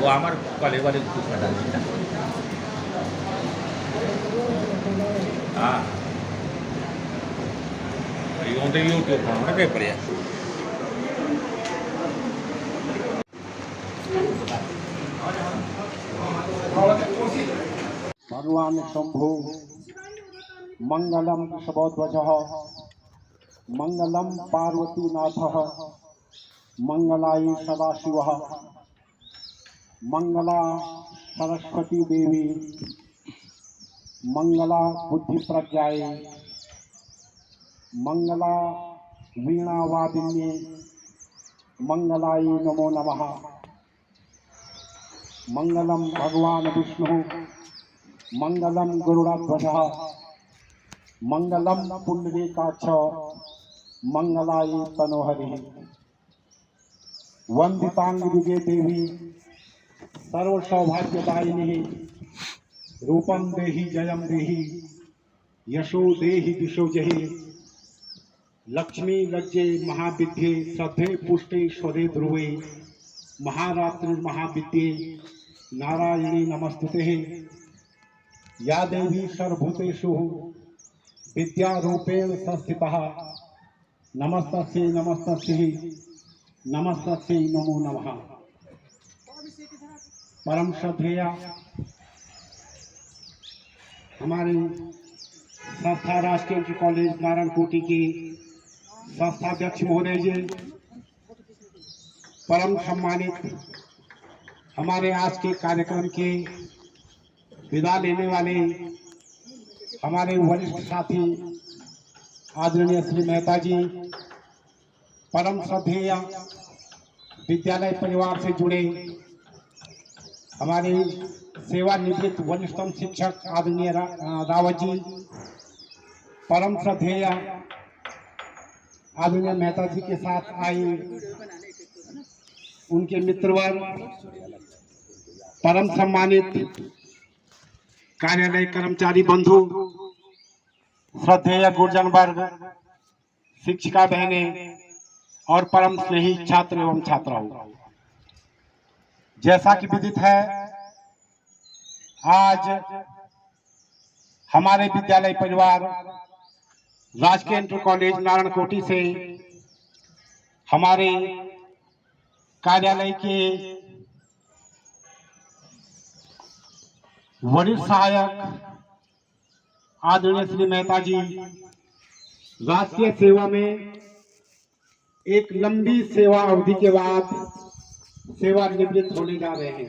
वो हमारे कॉलेज वाले ग्रुप में डाल दिया। हाँ तो यूट्यूब पर पेपर है। भगवान शंभो मंगलम वृषभध्वजः मंगलम पार्वतीनाथः मंगलाय सदाशिवः मंगला सरस्वती देवी मंगला बुद्धि प्रज्ञाय मंगला वीणावादिन्ये मंगलाय नमो नमः। मंगलम भगवान विष्णु मंगलम गरुड़ध्वजः मंगलम पुंडरीकाक्ष मंगलाय तनोहरि। वंदितांगयुगे देवी सर्वसौभाग्यदायिनी रूपम देहि जयम देहि यशो देहि दिशो जहि लक्ष्मी लज्जे महाविद्ये श्रद्धे पुष्टे स्वदे ध्रुवे महारात्रि महाविद्ये नारायणी नमस्तुते। या देवी सर्वभूतेषु विद्यारूपेण संस्थिता नमस्तस्यै नमस्तस्यै नमस्तस्यै नमो नमः। परम श्रद्धेया हमारे संस्था राजकीय इंटर कॉलेज नारायणकोटि के संस्थाध्यक्ष महोदय जी, परम सम्मानित हमारे आज के कार्यक्रम के विदा लेने वाले हमारे वरिष्ठ साथी आदरणीय श्री मेहता जी, परम श्रद्धेय विद्यालय परिवार से जुड़े हमारे सेवानिवृत्त वरिष्ठतम शिक्षक आदरणीय रावत जी, परम श्रद्धेय आदरणीय मेहता जी के साथ आए उनके मित्रवर्ग, परम सम्मानित कार्यालय कर्मचारी बंधु, श्रद्धेय गुरुजन वर्ग, शिक्षिका बहने और परम स्नेही छात्र एवं छात्राओं, जैसा कि विदित है आज हमारे विद्यालय परिवार राजकीय इंटर कॉलेज नारायणकोटि से हमारे कार्यालय के वरिष्ठ सहायक आदरणीय श्री मेहता जी राजकीय सेवा में एक लंबी सेवा अवधि के बाद सेवानिवृत्त होने जा रहे हैं।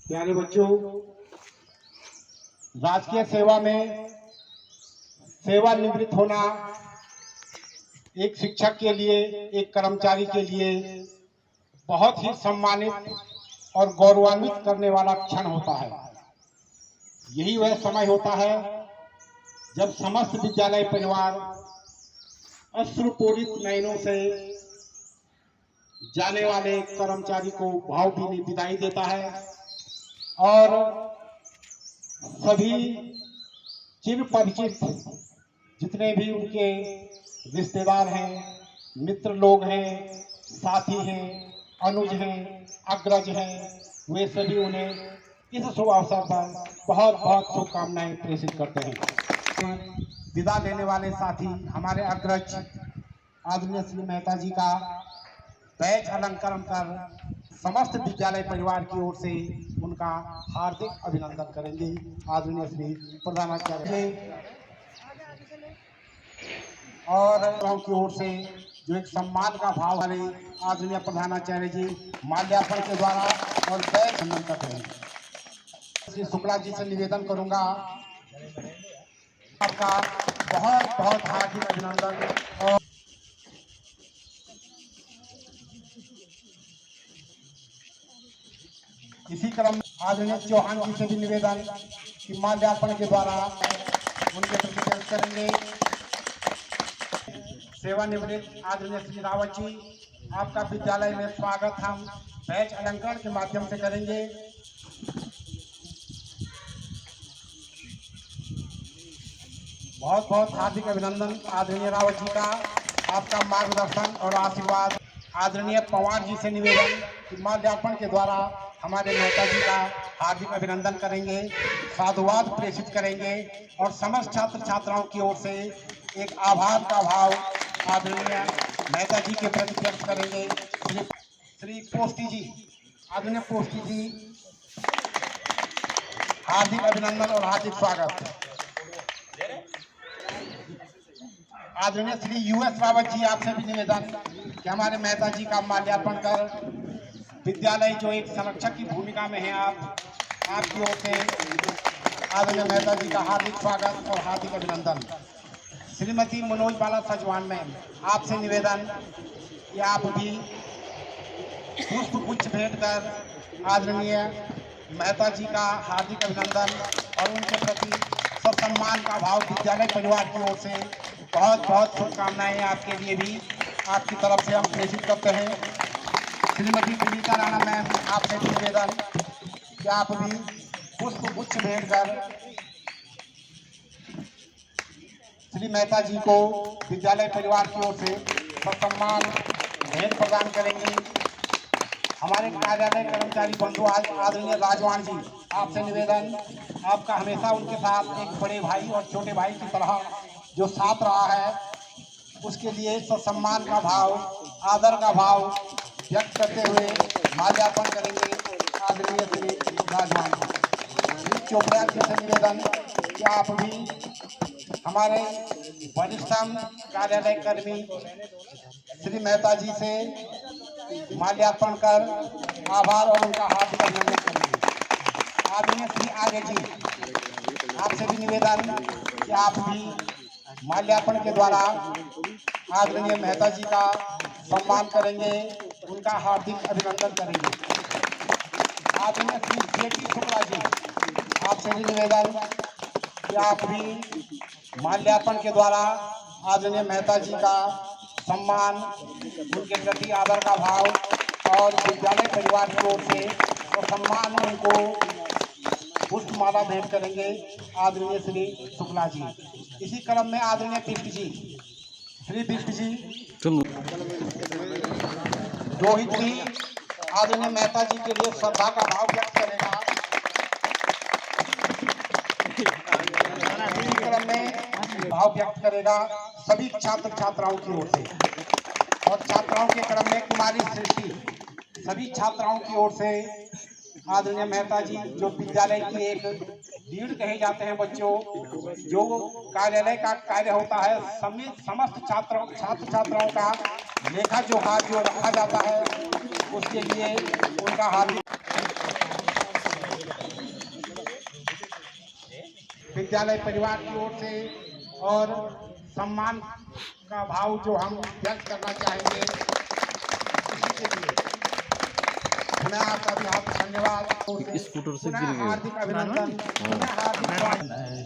प्यारे बच्चों, राजकीय सेवा में सेवानिवृत्त होना एक शिक्षक के लिए, एक कर्मचारी के लिए बहुत ही सम्मानित और गौरवान्वित करने वाला क्षण होता है। यही वह समय होता है जब समस्त विद्यालय परिवार अश्रुपूरित नयनों से जाने वाले कर्मचारी को भावभीनी विदाई देता है और सभी चिर परिचित जितने भी उनके रिश्तेदार हैं, मित्र लोग हैं, साथी हैं, अनुज हैं, अग्रज हैं, वे सभी उन्हें इस शुभ अवसर पर बहुत बहुत शुभकामनाएं प्रेषित करते हैं। विदा लेने वाले साथी हमारे अग्रज आदरणीय श्री मेहता जी का बैच अलंकरण कर समस्त विद्यालय परिवार की ओर से उनका हार्दिक अभिनंदन करेंगे। आदरणीय श्री प्रधानाचार्य और की ओर से जो एक सम्मान का भाव वाले आदरणीय प्रधानाचार्य जी माल्यार्पण के द्वारा और बैच अलंकरण करते हैं। श्री शुक्ला जी से निवेदन करूंगा, आपका बहुत बहुत हार्दिक अभिनंदन। और इसी क्रम आदरणीय चौहान जी से भी निवेदन कि माल्यार्पण के द्वारा उनके प्रति करेंगे। सेवानिवृत्त आदरणीय श्री रावत जी, आपका विद्यालय में स्वागत हम बैच अलंकरण के माध्यम से करेंगे। बहुत बहुत हार्दिक अभिनंदन आदरणीय रावत जी का, आपका मार्गदर्शन और आशीर्वाद। आदरणीय पवार जी से निवेदन कि माल्यार्पण के द्वारा हमारे मेहता जी का हार्दिक अभिनंदन करेंगे, साधुवाद प्रेषित करेंगे और समस्त छात्र छात्राओं की ओर से एक आभार का भाव आदरणीय मेहता जी के प्रति व्यक्त करेंगे। श्री पोस्टी जी, आदरणीय पोस्टी जी, हार्दिक अभिनंदन और हार्दिक स्वागत। आदरणीय श्री यूएस रावत जी, आपसे भी निवेदन कि हमारे मेहता जी का माल्यार्पण कर विद्यालय जो एक संरक्षक की भूमिका में है, आपकी ओर से आदरणीय मेहता जी का हार्दिक स्वागत और हार्दिक अभिनंदन। श्रीमती मनोज बाला सजवान मैम, आपसे निवेदन कि आप भी पुष्प गुच्छ भेंट कर आदरणीय मेहता जी का हार्दिक अभिनंदन और उनके प्रति सम्मान का भाव विद्यालय परिवार की ओर से बहुत बहुत शुभकामनाएं आपके लिए भी आपकी तरफ से हम प्रेषित करते हैं। श्रीमती विनीता राणा मैम, आपसे भी निवेदन कि आप भी पुष्प गुच्छ भेंट कर श्री मेहता जी को विद्यालय परिवार की ओर से सम्मान भेंट प्रदान करेंगे। हमारे कार्यालय कर्मचारी बंधु आदरणीय राजवान जी, आपसे निवेदन, आपका हमेशा उनके साथ एक बड़े भाई और छोटे भाई की तरह जो साथ रहा है, उसके लिए सम्मान का भाव, आदर का भाव व्यक्त करते हुए माल्यार्पण करेंगे आदरणीय श्री राजवान जी। चोपड़ा जी से निवेदन कि आप भी हमारे वरिष्ठतम कार्यालय कर्मी श्री मेहता जी से माल्यार्पण कर आभार और उनका हार्दिक अभिनंदन करेंगे। आदरणीय श्री आर्य जी, आपसे भी निवेदन कि आप भी माल्यार्पण के द्वारा आदरणीय मेहता जी का सम्मान करेंगे, उनका हार्दिक अभिनंदन करेंगे। आदरणीय श्री जेटी शुक्ला जी, आपसे भी निवेदन कि आप भी माल्यार्पण के द्वारा आदरणीय मेहता जी का सम्मान, उनके प्रति आदर का भाव और विद्यालय परिवार की ओर से और सम्मान उनको पुष्पमाला भेंट करेंगे आदरणीय श्री शुक्ला जी। इसी क्रम में आदरणीय बिष्ट जी, श्री बिष्ट जी, रोहित जी आदरणीय मेहता जी के लिए श्रद्धा का भाव व्यक्त करेगा। इसी क्रम में भाव व्यक्त करेगा सभी छात्र छात्राओं की ओर से और छात्राओं के क्रम में कुमारी सृष्टि, सभी छात्राओं की ओर से आदरणीय मेहता जी जो विद्यालय की एक लीड कहे जाते हैं, बच्चों जो कार्यालय का कार्य होता है, समस्त छात्र छात्राओं का लेखा जोखा जो रखा जाता है, उसके लिए उनका हार्दिक विद्यालय परिवार की ओर से और सम्मान का भाव जो हम व्यक्त करना चाहेंगे, इसी के लिए पुनः आपका भी हार्दिक धन्यवाद, स्कूटर से पुनः हार्दिक अभिनंदन, पुनः हार्दिक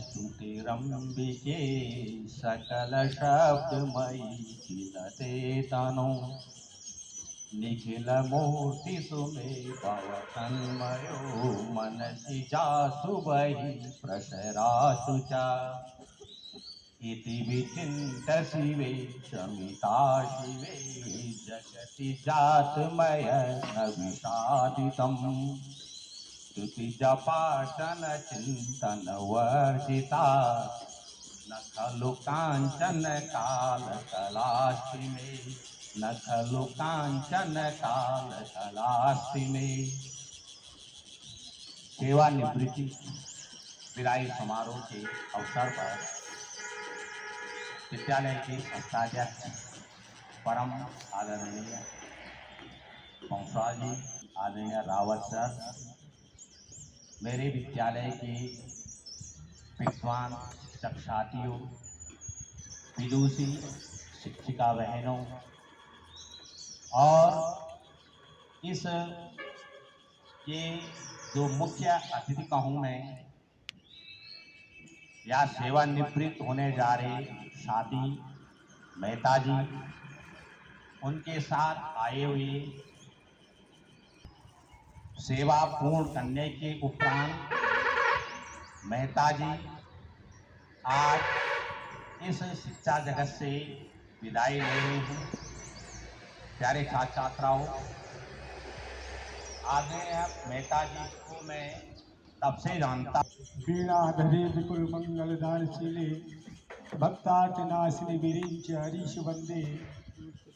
स्तुति रंबिके सकल शब्दमयी खिलते तनु निखिल मूर्ति सुमे भव तन्मयो मनसि जासु बहि प्रसरा शुचा इति विचिन्त शिवे शमिता शिवे जगति जातमय अविषादितम् स्तुति जपार्चन चिंतन वर्जिता न खलु कांचन काल कलास्ति में, न खलु कांचन काल कलास्ति में। सेवानिवृत्ति विदाई समारोह के अवसर पर विद्यालय के संस्थाध्यक्ष परम आदरणीय पंसा जी, आदरणीय रावत सर, मेरे विद्यालय के विद्वान शिक्षक साथियों, विदुषी शिक्षिका बहनों और इस ये जो मुख्य अतिथि कहूँ मैं या सेवानिवृत्त होने जा रहे साथी मेहता जी, उनके साथ आए हुए सेवा पूर्ण करने के उपरांत मेहता जी आज इस शिक्षा जगत से विदाई ले रहे हैं। प्यारे छात्र छात्राओं, आदरणीय मेहता जी को मैं तब से जानता। वीणाधरे विपुल मंगल दानशीले भक्तार्चनाशिनि विरिंच हरीश वंदे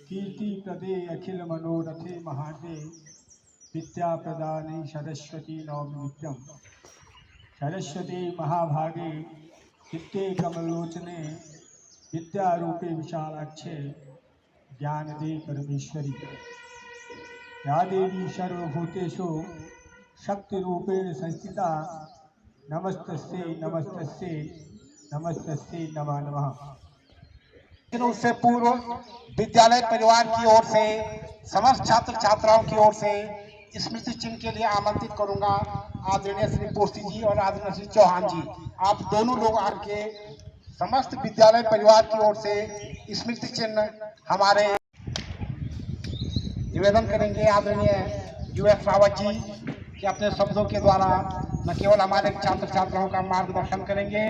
कीर्ति प्रदे अखिल मनोरथे महादे विद्या प्रदाने सरस्वती नवमी नित्यम सरस्वती महाभागे विद्ये कमलोचने विद्यारूपे विशालाक्षे ज्ञानदे परमेश्वरी या देवी सर्वभूतेषु शक्तिरूपेण संस्थिता नमस्तस्यै नमस्तस्यै नमस्तस्यै नमः नमः। उससे पूर्व विद्यालय परिवार की ओर से समस्त छात्र छात्राओं की ओर से स्मृति चिन्ह के लिए आमंत्रित करूंगा आदरणीय श्री पोस्ती जी और आदरणीय श्री चौहान जी। आप दोनों लोग आके समस्त विद्यालय परिवार की ओर से स्मृति चिन्ह हमारे निवेदन करेंगे। आदरणीय यूएस रावत जी कि अपने शब्दों के द्वारा न केवल हमारे छात्र छात्राओं का मार्गदर्शन करेंगे।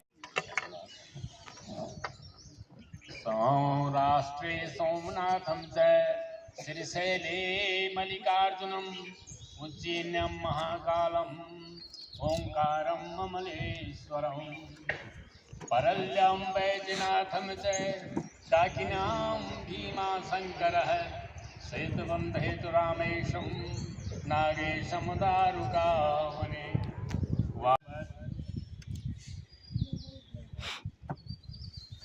सौराष्ट्रे सोमनाथं च श्रीशैले मल्लिकार्जुनम् उज्जैन्यं महाकालम् ओंकारं ममलेश्वरं परल्यं वैद्यनाथं च डाकिन्यां भीमाशङ्करः सेतुबन्धेतु रामेशं नागेशं दारुकावने।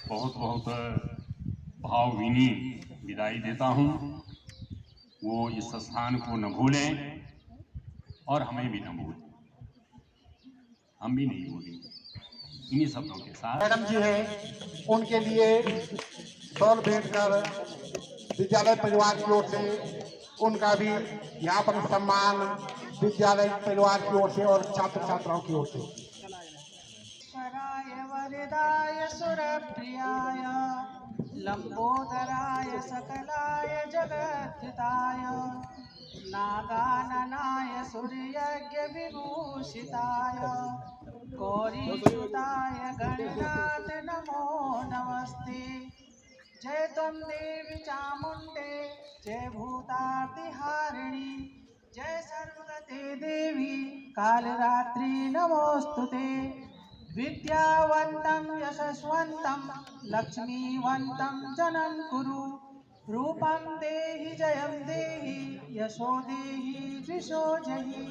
बहुत बहुत भावभीनी विदाई देता हूँ। वो इस स्थान को न भूलें और हमें भी न भूलें, हम भी नहीं भूलेंगे। इन्हीं शब्दों के साथ मैडम जी हैं, उनके लिए शॉल भेंट कर विद्यालय परिवार की ओर से उनका भी यहाँ पर सम्मान विद्यालय परिवार की ओर से और छात्र छात्राओं की ओर से। वरदाय सुरप्रियाय लंबोदराय सकलाय जगद्धिताय नागाननाय सूर्यज्ञ विभूषिताय गौरीसुताय गणनाथ नमो नमस्ते। जय त्वं देवी चामुण्डे जय भूतातिहारिणी जय सर्वगते देवी कालरात्रि नमोस्तुते। विद्यावन्तं यशस्वन्तं लक्ष्मीवन्तं जनं कुरु रूपं देहि जयं देहि यशो देहि द्विषो जहि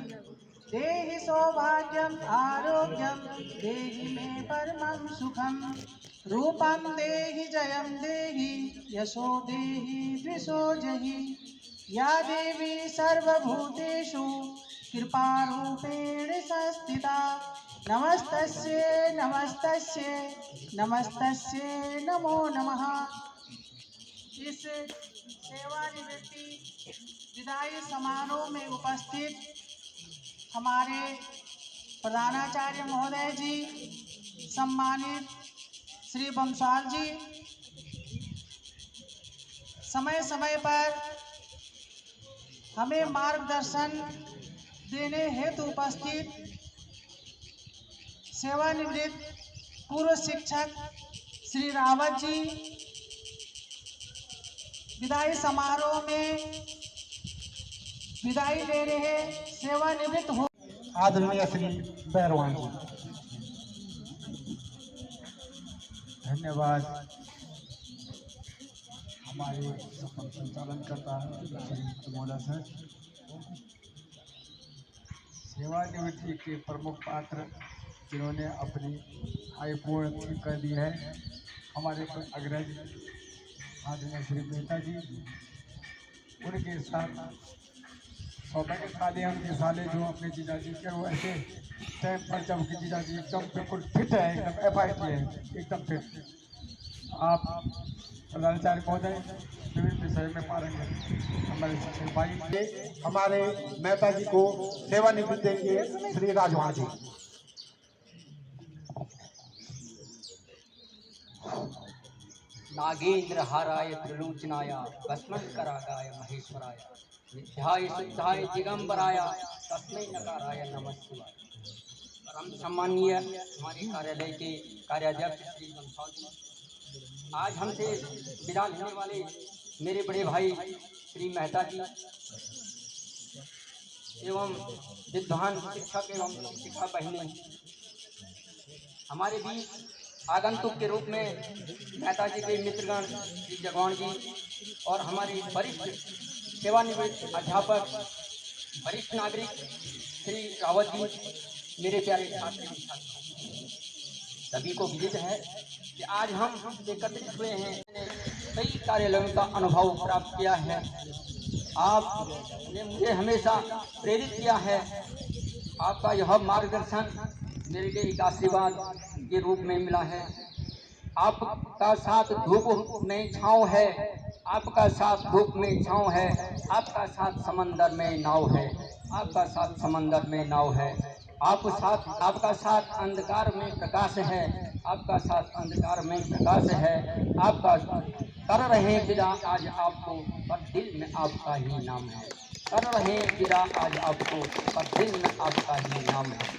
देहि सौभाग्यम् आरोग्यं देहि मे परमं सुखं रूपं देहि जयं देहि यशो देहि द्विषो जहि या देवी सर्वभूतेषु कृपारूपेण संस्थिता नमस्तस्यै नमस्तस्यै नमस्तस्यै नमो नमः। इस सेवानिवृत्ति विदाई समारोह में उपस्थित हमारे प्रधानाचार्य महोदय जी, सम्मानित श्री बंसाल जी, समय समय पर हमें मार्गदर्शन देने हेतु उपस्थित सेवानिवृत्त पूर्व शिक्षक श्री रावत जी, विदाई समारोह में विदाई ले रहे सेवानिवृत्त हो आदरणीय श्री बैरवान जी। धन्यवाद। हमारे सफल संचालन करता है श्री मौला सर। सेवानिवृत्ति के प्रमुख पात्र जिन्होंने अपनी आयु पूर्ण कर दी है, हमारे अग्रज आदरणीय श्री मेहता जी, उनके साथ सौभाग्य साले उनके साले जो अपने जीजाजी के वो ऐसे टाइम पर जब उनके जीजाजी एकदम बिल्कुल फिट है, एकदम FIT है, एकदम फिट। आप प्रधानाचार्य महोदय विभिन्न विषय में पारंगत हमारे शिक्षक भाई हमारे मेहता जी को सेवानिवृत्ति देंगे श्री राजवान जी। नागेंद्र हाराय त्रिलोचनाय भस्मंकरागाय महेश्वराय नित्याय शुद्धाय दिगंबराय तस्मै नकाराय नमः शिवाय। परम सम्मानीय हमारे कार्यालय के कार्याध्यक्ष श्री बंसाल जी, आज हमसे विदा लेने वाले मेरे बड़े भाई श्री मेहता जी, एवं विद्वान शिक्षक एवं शिक्षिका बहनें, हमारे बीच आगंतुक के रूप में मेहता जी के मित्रगण श्री जगवान जी और हमारे वरिष्ठ सेवानिवृत्त अध्यापक वरिष्ठ नागरिक श्री रावत जी, मेरे प्यारे छात्र एवं छात्राओं, सभी को विदित है कि आज हम एकत्रित हुए हैं। कई कार्यालयों का अनुभव प्राप्त किया है। आपने मुझे हमेशा प्रेरित किया है। आपका यह मार्गदर्शन मेरे लिए एक आशीर्वाद के रूप में मिला है। आपका साथ धूप में छाँव है, आपका साथ धूप में छाँव है, आपका साथ समंदर में नाव है, आपका साथ समंदर में नाव है, आपका साथ अंधकार में प्रकाश है, आपका साथ अंधकार में प्रकाश है, आपका कर रहे विदा आज आपको पर दिल में आपका ही नाम है, कर रहे विदा आज आपको पर दिल में आपका ही नाम है।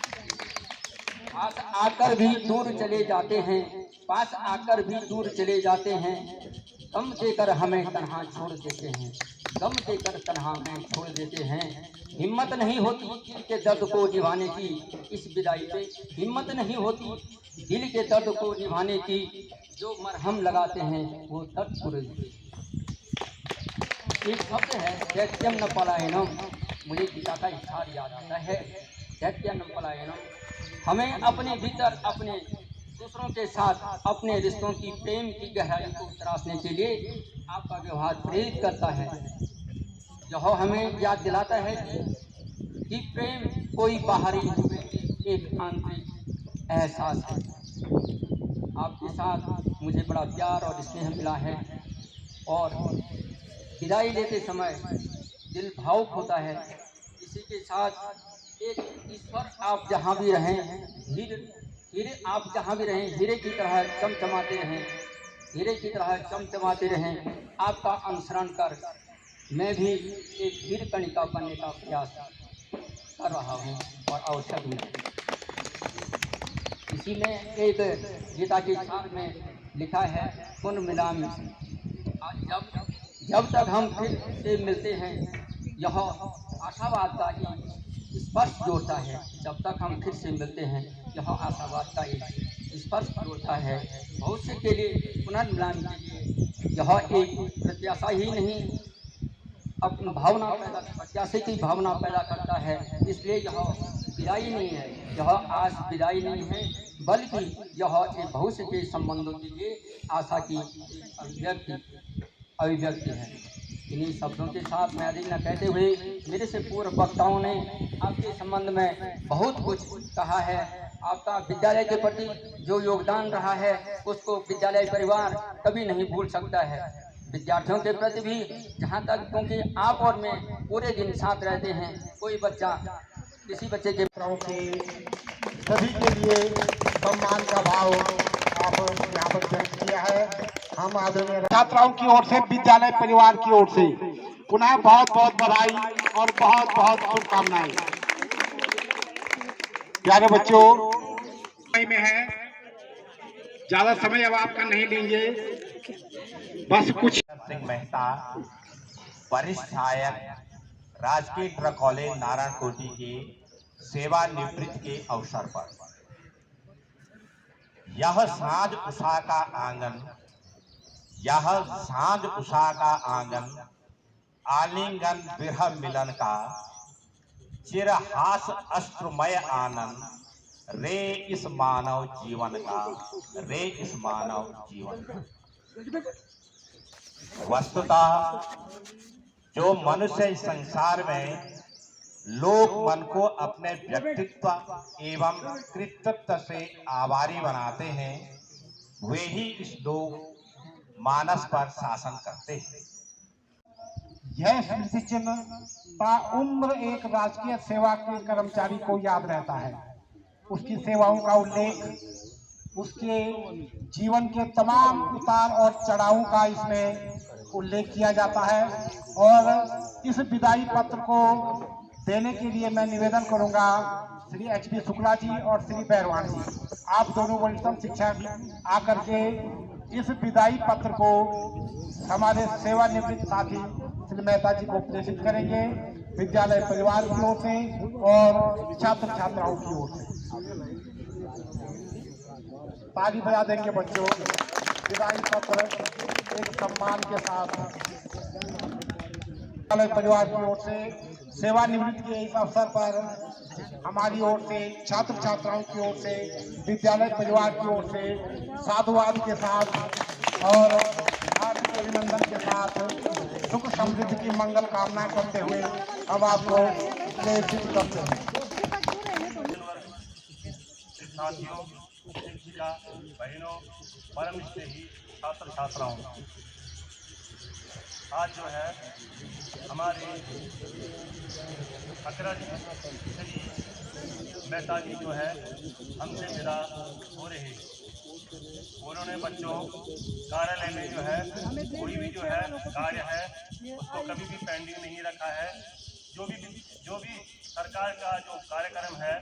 पास आकर भी दूर चले जाते हैं, पास आकर भी दूर चले जाते हैं, गम देकर हमें तन्हा छोड़ देते हैं, गम देकर तन्हा हमें छोड़ देते हैं। हिम्मत नहीं होती दिल के दर्द को निभाने की, इस विदाई पे हिम्मत नहीं होती दिल के दर्द को निभाने की, जो मरहम लगाते हैं वो दर्द पूरे। एक शब्द है दैत्यम न पलायनम, मुझे गीता का इशार याद आता है, दैत्यम न पलायनम। हमें अपने भीतर अपने दूसरों के साथ अपने रिश्तों की प्रेम की गहराई को तराशने के लिए आपका व्यवहार प्रेरित करता है। यह हमें याद दिलाता है कि प्रेम कोई बाहरी एक आंतरिक एहसास है। आपके साथ मुझे बड़ा प्यार और स्नेह मिला है और विदाई लेते समय दिल भावुक होता है। इसी के साथ एक ईश्वर आप जहाँ भी रहें, हीरे आप जहाँ भी रहें हीरे की तरह चमचमाते रहें, हीरे की तरह चमचमाते रहें। आपका अनुसरण कर मैं भी एक हीर कणिका बनने का प्रयास कर रहा हूँ और अवसर मिले। इसी में एक गीता के सार में लिखा है पुन मिलामी, जब तक हम फिर से मिलते हैं यह आशावाद का एक स्पर्श जोड़ता है, जब तक हम फिर से मिलते हैं यह आशावाद का एक स्पर्श जोड़ता है। भविष्य के लिए पुनर्मिलन के लिए यह एक प्रत्याशा ही नहीं, अपनी भावना पैदा प्रत्याशा की भावना पैदा करता है। इसलिए यह विदाई नहीं है, यह आज विदाई नहीं है, बल्कि यह एक भविष्य के संबंधों के लिए आशा की अभिव्यक्ति है। इन्हीं शब्दों के साथ मैं अधिक न कहते हुए, मेरे से पूर्व वक्ताओं ने आपके संबंध में बहुत कुछ कहा है। आपका विद्यालय के प्रति जो योगदान रहा है उसको विद्यालय परिवार कभी नहीं भूल सकता है। विद्यार्थियों के प्रति भी, जहाँ तक क्योंकि आप और मैं पूरे दिन साथ रहते हैं, कोई बच्चा किसी बच्चे के सभी के लिए सम्मान का भाव आप यहाँ पर व्यक्त किया है। हम आदरणीय छात्राओं की ओर से, विद्यालय परिवार की ओर से पुनः बहुत बहुत बधाई और बहुत बहुत शुभकामनाएं। प्यारे बच्चों, में है ज्यादा समय अब आपका नहीं लेंगे, बस कुछ। सिंह मेहता, वरिष्ठ सहायक, राजकीय इंटर कॉलेज नारायणकोटि के सेवानिवृत्त के अवसर पर यह साँझ उषा का आंगन, यह साँझ उषा का आंगन, आलिंगन विरह मिलन का, चिरहास अस्त्रमय आनंद, रे इस मानव जीवन का, रे इस मानव जीवन का। वस्तुतः जो मनुष्य इस संसार में लोग मन को अपने व्यक्तित्व एवं कृतित्व से आभारी बनाते हैं, वे ही इस लोक मानस पर शासन करते हैं। यह स्मृति चिन्ह का उम्र एक राजकीय सेवा के कर्मचारी को याद रहता है। उसकी सेवाओं का उल्लेख, उसके जीवन के तमाम उतार और चढ़ावों का इसमें उल्लेख किया जाता है। और इस विदाई पत्र को देने के लिए मैं निवेदन करूंगा श्री HP शुक्ला जी और श्री बैरवान जी, आप दोनों वरिष्ठ शिक्षक आकर के इस विदाई पत्र को हमारे सेवानिवृत्त साथी श्री मेहता जी को प्रेषित करेंगे। विद्यालय परिवार की ओर से और छात्र छात्राओं की ओर से ताली बजा देंगे बच्चों। विदाई पत्र एक सम्मान के साथ विद्यालय परिवार की ओर से सेवानिवृत्ति के इस अवसर पर हमारी ओर से छात्र छात्राओं की ओर से विद्यालय परिवार की ओर से साधुवाद के साथ और हार्दिक अभिनंदन के साथ सुख समृद्धि की मंगल कामना करते हुए अब आपको प्रेषित करते हैं। साथियों, शिक्षिका बहनों, परम स्नेही छात्र छात्राओं, आज जो है हमारे अग्रज श्री मेहता जी जो है हमसे विदा हो रहे हैं। उन्होंने बच्चों कार्यालय में जो है कोई भी जो है कार्य है उसको कभी भी पेंडिंग नहीं रखा है। जो भी सरकार का जो कार्यक्रम है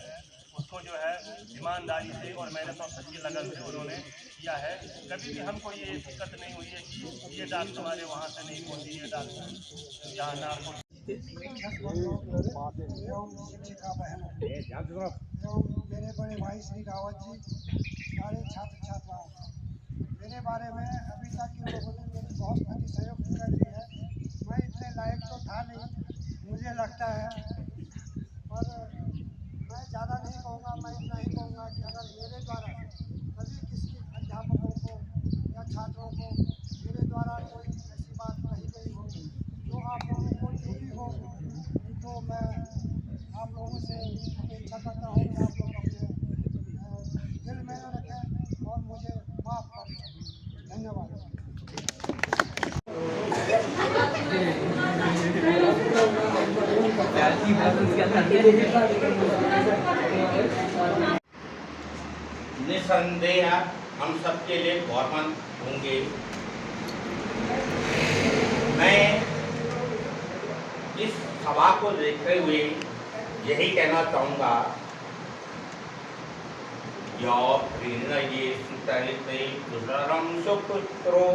उसको जो है ईमानदारी से और मेहनत और सच्ची लगन से उन्होंने किया है। कभी भी हमको ये दिक्कत नहीं हुई है कि ये डाक हमारे वहाँ से नहीं पहुँची, ये डाक यहाँ ना पहुँची। शिक्षिका बहनों एवं मेरे बड़े भाई श्री रावत जी, सारे छात्र छात्राओं, मेरे बारे में अभी तक इन लोगों ने मेरी बहुत अतिशयोक्ति कर दी है। मैं इतने लायक तो था नहीं, मुझे लगता है, पर मैं ज़्यादा नहीं कहूँगा। मैं इतना ही कहूँगा कि अगर मेरे द्वारा कभी किसी अध्यापकों को या छात्रों को मेरे द्वारा कोई ऐसी बात कही गई हो तो आप लोगों को जो भी हो, तो मैं आप लोगों से अपेक्षा करता हूँ कि आप लोग अपने दिल में रखें और मुझे माफ़ कर दें। धन्यवाद। निसंदेह हम सबके लिए गौरवंत होंगे। मैं इस सभा को देखते हुए यही कहना चाहूँगा, यो प्रीणये सुतरिते दुर्लभं सुपुत्रो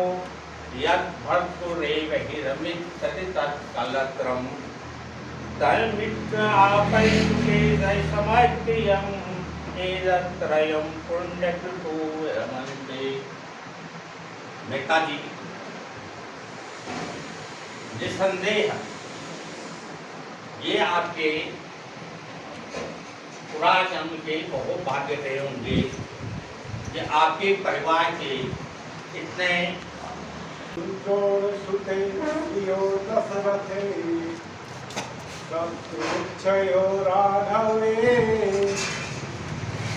यद्भर्तुरेव हिरमिच्छति तत्कलत्रम् तन्मित्रापैषेदय समर्प्यम् एतत्त्रयं पुण्यकृतो रमन्ते। मेहता जी, निसंदेह ये आपके पुराजन्म के बहुत भाग्य रहे होंगे कि आपके परिवार के इतने सुते दशरथे शत्रुच्छयो राघवे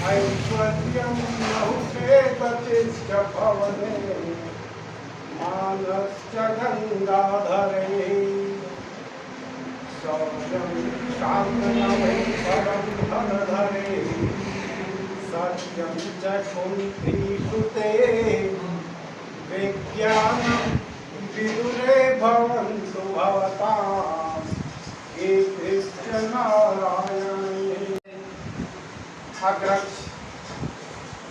ऐश्वर्यं बहुषेपतिश्च भवने मानश्च गंगाधरे शौर्यं शान्तनवै परं धनधरे सत्यं च कुन्तीसुते विज्ञानं विदुरे भवन्तु भवतां ये कृष्ण नारायण। अग्रज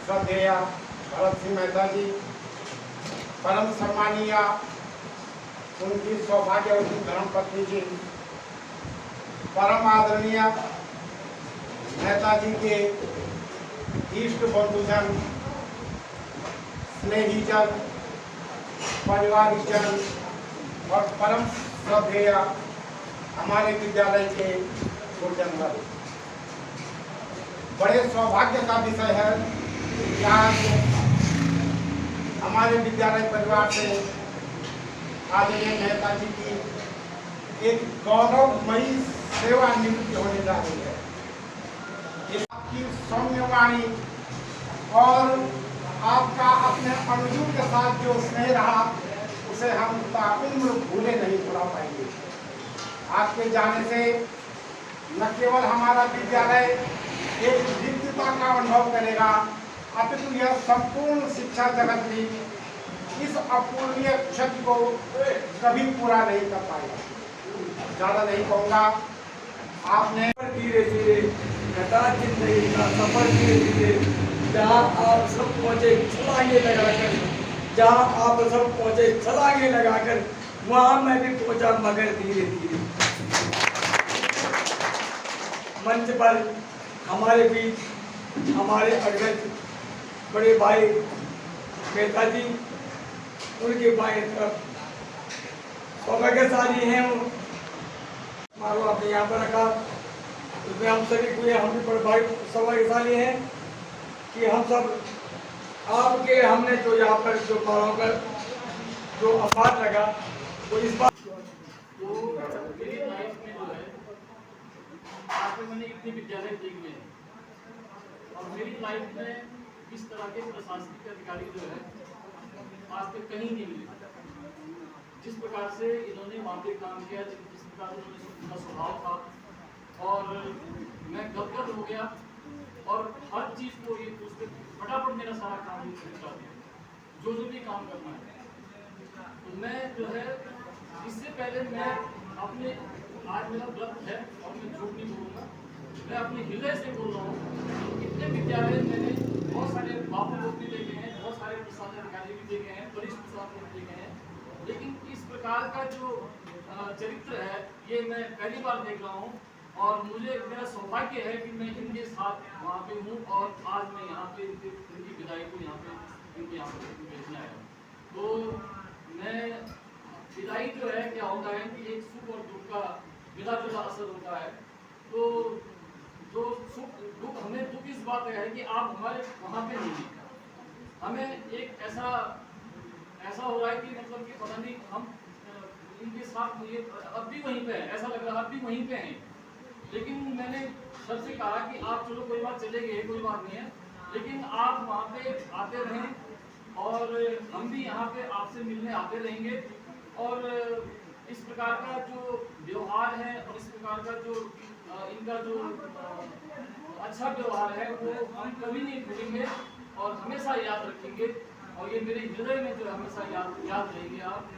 श्रद्धेय भरत सिंह मेहता जी, परम सम्मानीय उनकी सौभाग्यवती धर्मपत्नी जी, परम आदरणीय मेहता जी के इष्ट बंधुजन, स्नेहीजन, परिवारजन और परम श्रद्धेय हमारे विद्यालय के गुरुजन वर्ग, बड़े सौभाग्य का विषय है कि आज हमारे विद्यालय परिवार से आदरणीय मेहता जी की एक गौरवमयी सेवानिवृत्ति होने जा रही है। आपकी सौम्यवाणी और आपका अपने अनुजों के साथ जो स्नेह रहा उसे हम ताउम्र भूले नहीं भुला पाएंगे। आपके जाने से न केवल हमारा विद्यालय एक दिव्यता का अनुभव करेगा, अपितु यह संपूर्ण शिक्षा जगत भी इस अपूर्णीय क्षति को कभी पूरा नहीं कर पाएगा। ज़्यादा नहीं कहूँगा, आपने धीरे धीरे घटा जिंदगी का सफर धीरे धीरे जहाँ आप सब पहुँचे छलांगे लगाकर, जहाँ आप सब पहुँचे छलांगे लगाकर, वहाँ मैं भी पहुँचा मगर धीरे धीरे। मंच पर हमारे बीच हमारे अग्रज बड़े भाई मेहता जी, उनके बाएं तरफ सौभाग्यशाली हैं वो, मारो आपने यहाँ पर रखा, उसमें हम सभी हुए, हम भी बड़े भाई सौभाग्यशाली हैं कि हम सब आपके हमने जो यहाँ पर जो मारों का जो आभार लगा वो इस बात तो मेरी लाइफ में जो है आज तक मैंने इतने विद्यालय देखे हैं और मेरी लाइफ में इस तरह के प्रशासनिक अधिकारी जो है आज तक कहीं नहीं मिले। जिस प्रकार से इन्होंने वहाँ पे काम किया, जिस प्रकार से उनका स्वभाव था, और मैं गदगद हो गया और हर चीज़ को ये पूछते फटाफट मेरा सारा काम निपटा दिया, जो भी काम करना है। तो मैं जो है इससे पहले मैं अपने आज मेरा व्रत है और मैं झूठ नहीं बोलूँगा, मैं अपने हृदय से बोल रहा हूँ। इतने विद्यालय मैंने बहुत सारे बापू लोग भी देखे हैं, बहुत सारे प्रशासन अधिकारी भी देखे हैं, वरिष्ठ प्रशासन भी देखे हैं, लेकिन इस प्रकार का जो चरित्र है ये मैं पहली बार देख रहा हूँ। और मुझे मेरा सौभाग्य है कि मैं इनके साथ वहाँ पे हूँ और आज मैं यहाँ पे इनकी विदाई को यहाँ पे इनके यहाँ पे भेजना है। तो मैं विदाई जो है क्या होता है कि एक सुख और दुख का मिला जुला असर होता है। तो जो सुख दुख, हमें दुख इस बात का है कि आप हमारे वहाँ पे नहीं हैं, हमें एक ऐसा हो रहा है कि मतलब कि पता नहीं हम इनके साथ ये अब भी वहीं पे है, ऐसा लग रहा है अब भी वहीं पे हैं। लेकिन मैंने सबसे कहा कि आप चलो कोई बात, चले गए कोई बात नहीं है, लेकिन आप वहाँ पे आते रहें और हम भी यहाँ पे आपसे मिलने आते रहेंगे। और इस प्रकार का जो व्यवहार है और इस प्रकार का जो इनका जो अच्छा व्यवहार है वो हम कभी नहीं भूलेंगे और हमेशा याद रखेंगे, और ये मेरे हृदय में जो हमेशा याद रहेंगे आप।